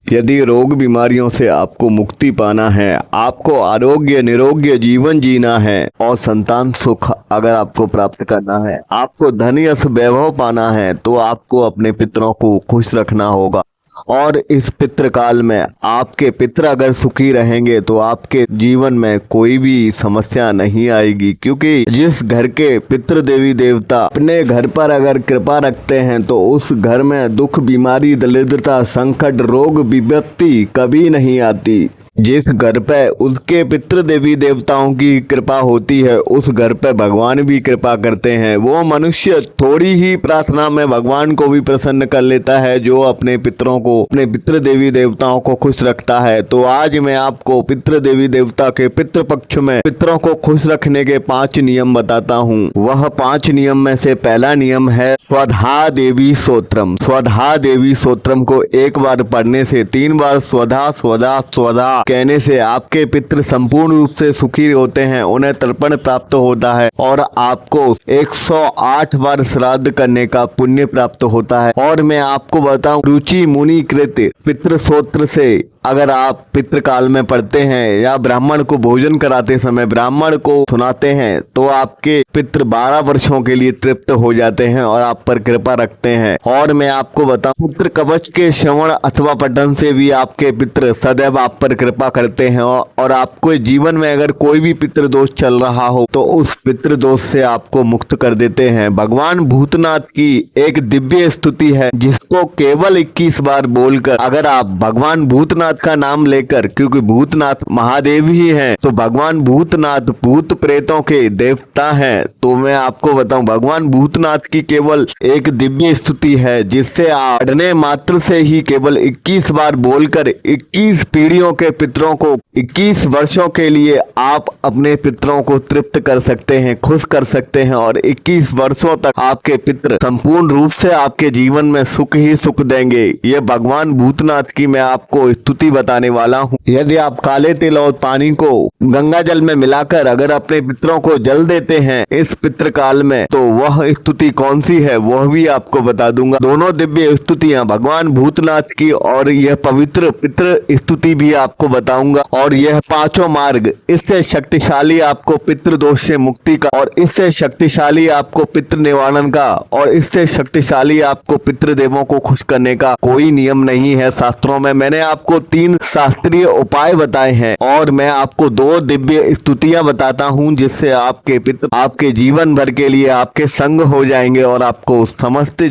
यदि रोग बीमारियों से आपको मुक्ति पाना है, आपको आरोग्य निरोग्य जीवन जीना है और संतान सुख अगर आपको प्राप्त करना है, आपको धन यश वैभव पाना है, तो आपको अपने पितरों को खुश रखना होगा। और इस पितृ काल में आपके पितर अगर सुखी रहेंगे तो आपके जीवन में कोई भी समस्या नहीं आएगी, क्योंकि जिस घर के पितृ देवी देवता अपने घर पर अगर कृपा रखते हैं तो उस घर में दुख बीमारी दरिद्रता संकट रोग विपत्ति कभी नहीं आती। जिस घर पे उसके पितृ देवी देवताओं की कृपा होती है उस घर पे भगवान भी कृपा करते हैं। वो मनुष्य थोड़ी ही प्रार्थना में भगवान को भी प्रसन्न कर लेता है जो अपने पितरों को अपने पितृ देवी देवताओं को खुश रखता है। तो आज मैं आपको पितृ देवी देवता के पितृ पक्ष में पितरों को खुश रखने के 5 नियम बताता हूँ। वह 5 नियम में से पहला नियम है स्वधा देवी स्तोत्रम। स्वधा देवी स्तोत्रम को एक बार पढ़ने से 3 बार स्वधा स्वधा स्वधा कहने से आपके पितृ संपूर्ण रूप से सुखी होते हैं, उन्हें तर्पण प्राप्त होता है और आपको 108 बार श्राद्ध करने का पुण्य प्राप्त होता है। और मैं आपको बताऊं, रुचि मुनि कृत पितृ स्तोत्र से अगर आप पितृकाल में पढ़ते हैं या ब्राह्मण को भोजन कराते समय ब्राह्मण को सुनाते हैं तो आपके पितृ 12 वर्षों के लिए तृप्त हो जाते हैं और आप पर कृपा रखते हैं। और मैं आपको बताऊं, पितृ कवच के श्रवण अथवा पठन से भी आपके पितृ सदैव आप पर कृपा करते हैं और आपको जीवन में अगर कोई भी पितृ दोष चल रहा हो तो उस पितृ दोष से आपको मुक्त कर देते हैं। भगवान भूतनाथ की एक दिव्य स्तुति है जिसको केवल 21 बार बोलकर अगर आप भगवान भूतनाथ का नाम लेकर, क्योंकि भूतनाथ महादेव ही हैं, तो भगवान भूतनाथ भूत प्रेतों के देवता हैं, तो मैं आपको बताऊं भगवान भूतनाथ की केवल एक दिव्य स्तुति है जिससे पढ़ने मात्र से ही केवल 21 बार बोलकर 21 पीढ़ियों के पितरों को 21 वर्षों के लिए आप अपने पितरों को तृप्त कर सकते हैं, खुश कर सकते हैं और 21 वर्षों तक आपके पितर संपूर्ण रूप से आपके जीवन में सुख ही सुख देंगे। ये भगवान भूतनाथ की मैं आपको स्तुति बताने वाला हूँ। यदि आप काले तिल और पानी को गंगा जल में मिलाकर अगर अपने पितरों को जल देते हैं इस पितृ काल में, तो वह स्तुति कौन सी है वह भी आपको बता दूंगा। दोनों दिव्य स्तुतियां भगवान भूतनाथ की और यह पवित्र पितृ स्तुति भी आपको बताऊंगा। और यह 5 मार्ग, इससे शक्तिशाली आपको पितृ दोष से मुक्ति का और इससे शक्तिशाली आपको पितृ निवारण का और इससे शक्तिशाली आपको पितृ देवों को खुश करने का कोई नियम नहीं है शास्त्रों में। मैंने आपको 3 शास्त्रीय उपाय बताए हैं और मैं आपको 2 दिव्य स्तुतियां बताता हूं जिससे आपके पितृ आपके जीवन भर के लिए आपके संग हो जाएंगे और आपको समस्त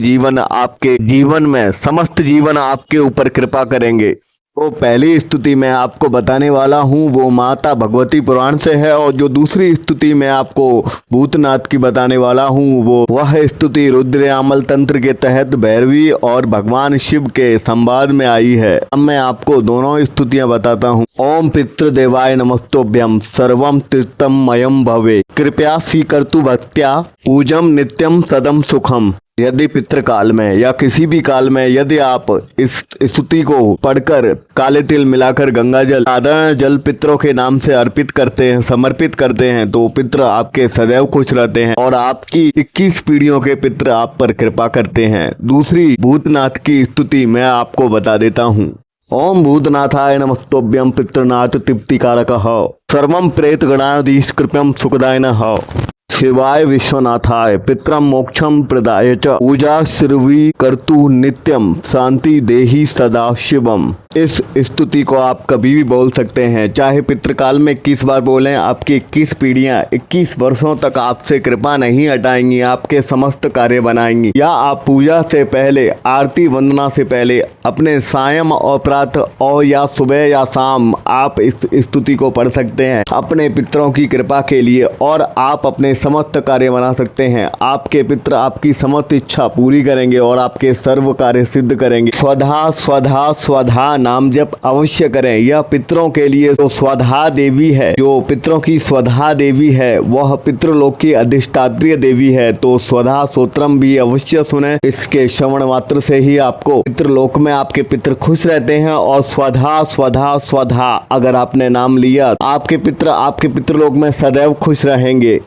जीवन आपके ऊपर कृपा करेंगे। तो पहली स्तुति मैं आपको बताने वाला हूँ वो माता भगवती पुराण से है और जो दूसरी स्तुति मैं आपको भूतनाथ की बताने वाला हूँ वह स्तुति रुद्रयामल तंत्र के तहत भैरवी और भगवान शिव के संवाद में आई है। अब मैं आपको दोनों स्तुतियाँ बताता हूँ। ओम पितृदेवाय नमस्तोभ्यम सर्वम तीर्थम मयम भवे कृपया स्वीकर्तु भक्त्या पूजम नित्यम सदम सुखम। यदि पितृकाल में या किसी भी काल में यदि आप इस स्तुति को पढ़कर काले तिल मिलाकर गंगा जल साधारण जल पितरों के नाम से अर्पित करते हैं, समर्पित करते हैं, तो पितृ आपके सदैव खुश रहते हैं और आपकी 21 पीढ़ियों के पितृ आप पर कृपा करते हैं। दूसरी भूतनाथ की स्तुति मैं आपको बता देता हूँ। ओम भूतनाथाय नमस्तोभ्यम पितृनाथ तृप्तिकारकः सर्वम प्रेत गणाधीश कृपम सुखदायिनः शिवाय विश्वनाथाय पितरम मोक्षम प्रदाय च पूजा श्रवी कर्तु नित्यम शांति देहि सदा शिवम। इस स्तुति को आप कभी भी बोल सकते हैं, चाहे पितृकाल में 21 बार बोलें, आपकी 21 पीढ़ियां 21 वर्षों तक आपसे कृपा नहीं हटाएंगी, आपके समस्त कार्य बनाएंगी। या आप पूजा से पहले आरती वंदना से पहले अपने सायं और प्रातः और या सुबह या शाम आप इस स्तुति को पढ़ सकते हैं अपने पितरों की कृपा के लिए और आप अपने समस्त कार्य बना सकते हैं। आपके पितर आपकी समस्त इच्छा पूरी करेंगे और आपके सर्व कार्य सिद्ध करेंगे। स्वधा स्वधा स्वधा नाम जप अवश्य करें। यह पितरों के लिए तो स्वधा देवी है, जो पितरों की स्वधा देवी है वह पितृलोक की अधिष्ठात्री देवी है, तो स्वधा स्तोत्रम भी अवश्य सुने। इसके श्रवण मात्र से ही आपको पितृलोक में आपके पितृ खुश रहते हैं और स्वधा स्वधा स्वधा अगर आपने नाम लिया आपके पितृलोक में सदैव खुश रहेंगे।